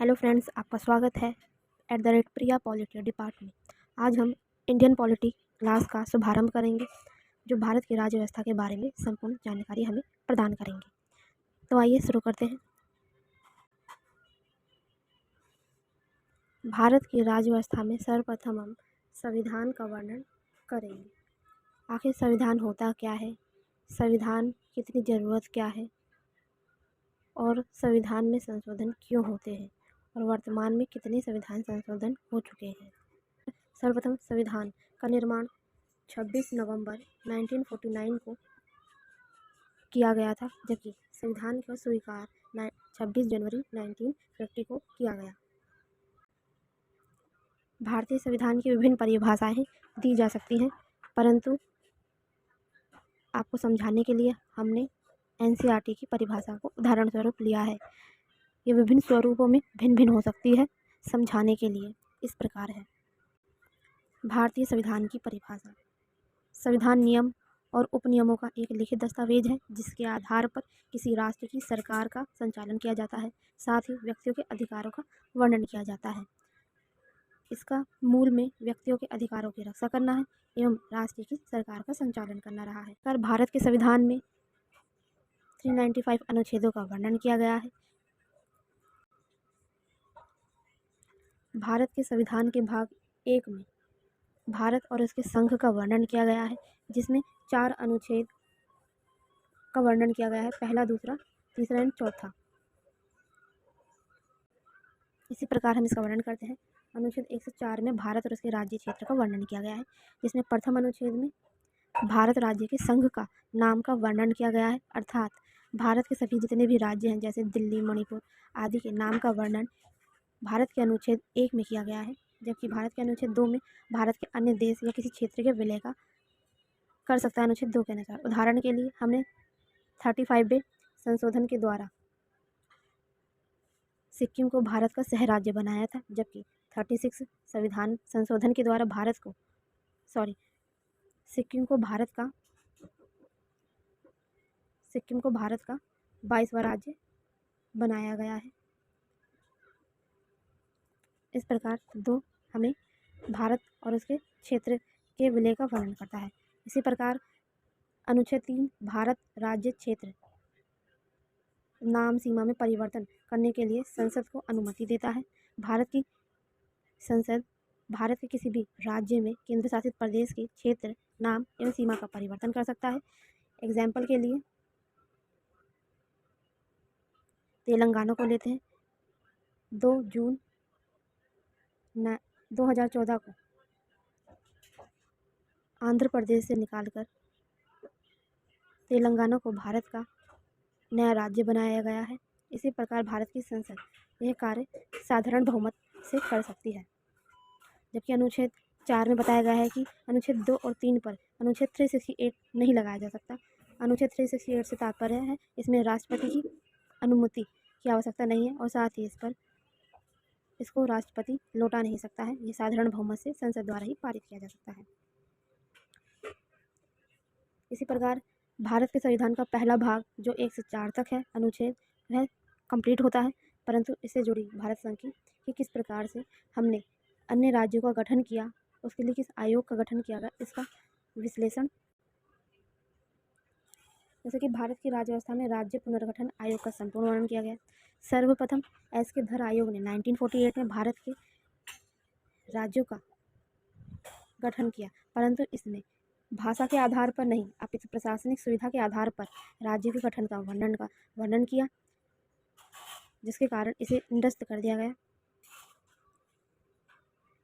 Hello friends, आपका स्वागत है @प्रिया पॉलिटी डिपार्टमेंट। आज हम इंडियन पॉलिटी क्लास का शुभारंभ करेंगे, जो भारत की राज्य व्यवस्था के बारे में संपूर्ण जानकारी हमें प्रदान करेंगे। तो आइए शुरू करते हैं। भारत की राज्य व्यवस्था में सर्वप्रथम हम संविधान का वर्णन करेंगे। आखिर संविधान होता क्या है, संविधान की इतनी ज़रूरत क्या है और संविधान में संशोधन क्यों होते हैं और वर्तमान में कितने संविधान संशोधन हो चुके हैं। सर्वप्रथम संविधान का निर्माण 26 नवंबर 1949 को किया गया था, जबकि संविधान का स्वीकार 26 जनवरी 1950 को किया गया। भारतीय संविधान की विभिन्न परिभाषाएं दी जा सकती हैं, परंतु आपको समझाने के लिए हमने NCERT की परिभाषा को उदाहरण स्वरूप लिया है। ये विभिन्न स्वरूपों में भिन्न भिन्न हो सकती है। समझाने के लिए इस प्रकार है। भारतीय संविधान की परिभाषा: संविधान नियम और उपनियमों का एक लिखित दस्तावेज है, जिसके आधार पर किसी राष्ट्र की सरकार का संचालन किया जाता है। साथ ही व्यक्तियों के अधिकारों का वर्णन किया जाता है। इसका मूल में व्यक्तियों के अधिकारों की रक्षा करना है एवं राष्ट्र की सरकार का संचालन करना रहा है। पर भारत के संविधान में 395 अनुच्छेदों का वर्णन किया गया है। भारत के संविधान के भाग 1 में भारत और उसके संघ का वर्णन किया गया है, जिसमें 4 अनुच्छेद का वर्णन किया गया है। पहला, दूसरा, तीसरा एवं चौथा। इसी प्रकार हम इसका वर्णन करते हैं। अनुच्छेद 104 में भारत और उसके राज्य क्षेत्र का वर्णन किया गया है, जिसमें प्रथम अनुच्छेद में भारत राज्य के संघ का नाम का वर्णन किया गया है, अर्थात भारत के सभी जितने भी राज्य हैं, जैसे दिल्ली, मणिपुर आदि के नाम का वर्णन भारत के अनुच्छेद 1 में किया गया है, जबकि भारत के अनुच्छेद 2 में भारत के अन्य देश या किसी क्षेत्र के विलय का कर सकता है अनुच्छेद 2 के अनुसार। उदाहरण के लिए हमने 35वें संशोधन के द्वारा सिक्किम को भारत का सह राज्य बनाया था, जबकि 36 संविधान संशोधन के द्वारा सिक्किम को भारत का 22वां राज्य बनाया गया है। इस प्रकार 2 हमें भारत और उसके क्षेत्र के विलय का वर्णन करता है। इसी प्रकार अनुच्छेद 3 भारत राज्य क्षेत्र नाम सीमा में परिवर्तन करने के लिए संसद को अनुमति देता है। भारत की संसद भारत के किसी भी राज्य में केंद्र शासित प्रदेश के क्षेत्र नाम एवं सीमा का परिवर्तन कर सकता है। एग्जाम्पल के लिए तेलंगाना को लेते हैं। 2 जून 2014 को आंध्र प्रदेश से निकालकर तेलंगाना को भारत का नया राज्य बनाया गया है। इसी प्रकार भारत की संसद यह कार्य साधारण बहुमत से कर सकती है। जबकि अनुच्छेद 4 में बताया गया है कि अनुच्छेद 2 और 3 पर अनुच्छेद 368 नहीं लगाया जा सकता। अनुच्छेद 368 से तात्पर्य है इसमें राष्ट्रपति की अनुमति की आवश्यकता नहीं है और साथ ही इसको राष्ट्रपति लौटा नहीं सकता है। ये साधारण बहुमत से संसद द्वारा ही पारित किया जा सकता है। इसी प्रकार भारत के संविधान का पहला भाग जो 1 से 4 तक है अनुच्छेद, वह कंप्लीट होता है, परंतु इससे जुड़ी भारत संघ की किस प्रकार से हमने अन्य राज्यों का गठन किया, उसके लिए किस आयोग का गठन किया गया, इसका विश्लेषण। जैसे कि भारत की राज्य व्यवस्था में राज्य पुनर्गठन आयोग का संपूर्ण वर्णन किया गया। सर्वप्रथम एस.के. धर आयोग ने 1948 में भारत के राज्यों का गठन किया, परंतु इसने भाषा के आधार पर नहीं अपितु प्रशासनिक सुविधा के आधार पर राज्य के गठन का वर्णन किया, जिसके कारण इसे निरस्त कर दिया गया।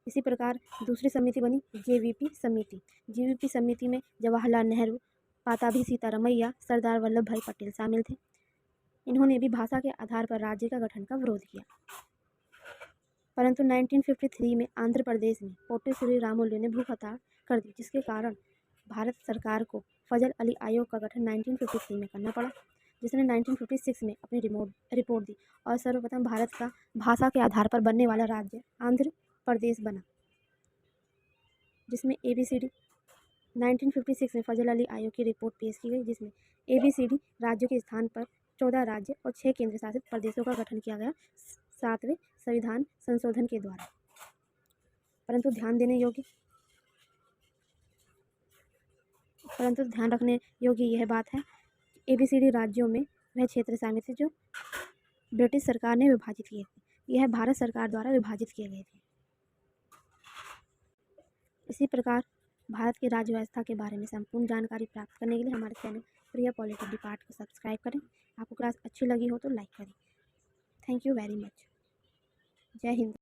इसी प्रकार दूसरी समिति बनी JVP समिति। JVP समिति में जवाहरलाल नेहरू, पाताभी सीतारमैया, सरदार वल्लभ भाई पटेल शामिल थे। इन्होंने भी भाषा के आधार पर राज्य का गठन का विरोध किया, परंतु 1953 में आंध्र प्रदेश में पोट्टी श्री रामुलु ने भूख हड़ताल कर दी, जिसके कारण भारत सरकार को फजल अली आयोग का गठन 1953 में करना पड़ा, जिसने 1956 में अपनी रिपोर्ट दी और सर्वप्रथम भारत का भाषा के आधार पर बनने वाला राज्य आंध्र प्रदेश बना, जिसमें ABCD 1956 में फजल अली आयोग की रिपोर्ट पेश की गई, जिसमें ABCD राज्यों के स्थान पर 14 राज्य और 6 केंद्र शासित प्रदेशों का गठन किया गया। 7वें संविधान संशोधन के द्वारा। परंतु ध्यान रखने योग्य यह बात है, ABCD राज्यों में वह क्षेत्र शामिल थे जो ब्रिटिश सरकार ने विभाजित किए थे। यह भारत सरकार द्वारा विभाजित किए गए थे। इसी प्रकार भारत की राज्य व्यवस्था के बारे में संपूर्ण जानकारी प्राप्त करने के लिए हमारे चैनल प्रिया पॉलिटी डिपार्ट को सब्सक्राइब करें। आपको क्लास अच्छी लगी हो तो लाइक करें। Thank you very much. जय हिंद।